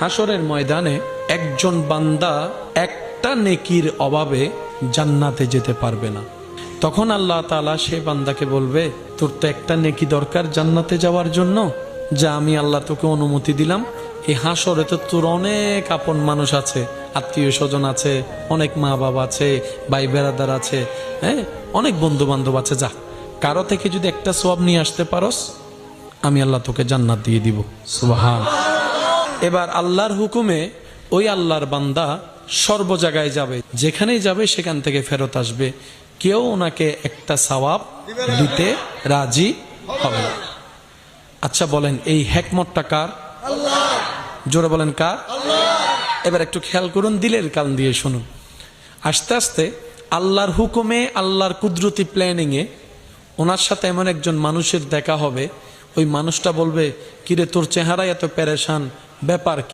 হাসরের ময়দানে একজন বান্দা একটা নেকির অভাবে জান্নাতে যেতে পারবে না। তখন আল্লাহ তাআলা সেই বান্দাকে বলবে, তোর তো একটা নেকি দরকার জান্নাতে যাওয়ার জন্য, যা আমি আল্লাহ তোকে অনুমতি দিলাম। এই হাসরে তো তোর অনেক আপন মানুষ আছে, আত্মীয় স্বজন আছে, অনেক মা বাবা আছে, ভাই বেড়াদার আছে, হ্যাঁ, অনেক বন্ধু বান্ধব আছে। যা, কারো থেকে যদি একটা সওয়াব নিয়ে আসতে পারস, আমি আল্লাহ তোকে জান্নাত দিয়ে দিব। সুবহান। এবার আল্লাহর হুকুমে ওই আল্লাহর বান্দা সর্ব জায়গায় যাবে, যেখানেই যাবে সেখান থেকে ফেরত আসবে, কেউ ওনাকে একটা সওয়াব দিতে রাজি হবে না। আচ্ছা বলেন, এই হিকমতটা কার? জোরে বলেন কার? এবার একটু খেয়াল করুন, দিলের কান দিয়ে শুনুন। আস্তে আস্তে আল্লাহর হুকুমে, আল্লাহর কুদরতি প্ল্যানিং এ ওনার সাথে এমন একজন মানুষের দেখা হবে, ওই মানুষটা বলবে, কিরে তোর চেহারা এত পেরেশান, ব্যাপার কি?